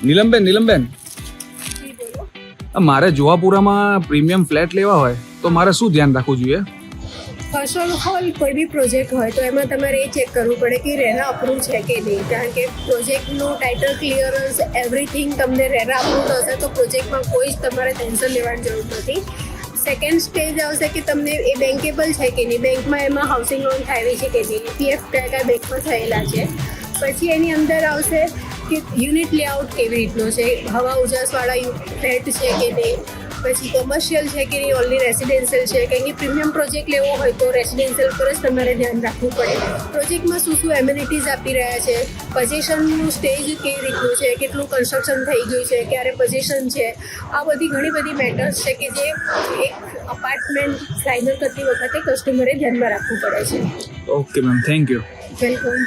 નીલમબેન મારે જોવાપુરામાં premium flat લેવા હોય તો મારે શું ધ્યાન રાખવું જોઈએ? ફર્સ્ટ ઓફ ઓલ કોઈ બી પ્રોજેક્ટ હોય તો એમાં તમારે એ ચેક કરવું પડે કે રેરા અપ્રૂવ છે કે નહીં, કારણ કે પ્રોજેક્ટનું ટાઇટલ ક્લિયરન્સ એવરીથિંગ તમને રેરા અપ્રૂવ હશે તો પ્રોજેક્ટમાં કોઈ જ તમારે ટેન્શન લેવાની જરૂર નથી. સેકન્ડ સ્ટેજ આવશે કે તમને એ બેન્કેબલ છે કે નહીં, બેંકમાં એમાં હાઉસિંગ લોન થયેલી છે કે નહીં, પીએફ કયા બેંકમાં થયેલા છે. પછી એની અંદર આવશે કે યુનિટ લેઆઉટ કેવી રીતનો છે, હવા ઉજાસવાળા ફ્લેટ છે કે નહીં, પછી કોમર્શિયલ છે કે નહીં, ઓનલી રેસિડેન્શિયલ છે. કારણ કે પ્રીમિયમ પ્રોજેક્ટ લેવો હોય તો રેસિડેન્શિયલ પર જ તમારે ધ્યાન રાખવું પડે. પ્રોજેક્ટમાં શું શું એમ્યુનિટીઝ આપી રહ્યા છે, પોઝિશનનું સ્ટેજ કેવી રીતનું છે, કેટલું કન્સ્ટ્રક્શન થઈ ગયું છે, ક્યારે પોઝિશન છે, આ બધી ઘણી બધી મેટર્સ છે કે જે એક અપાર્ટમેન્ટ ફાઇનલ કરતી વખતે કસ્ટમરે ધ્યાનમાં રાખવું પડે છે. Okay ma'am, thank you. Welcome.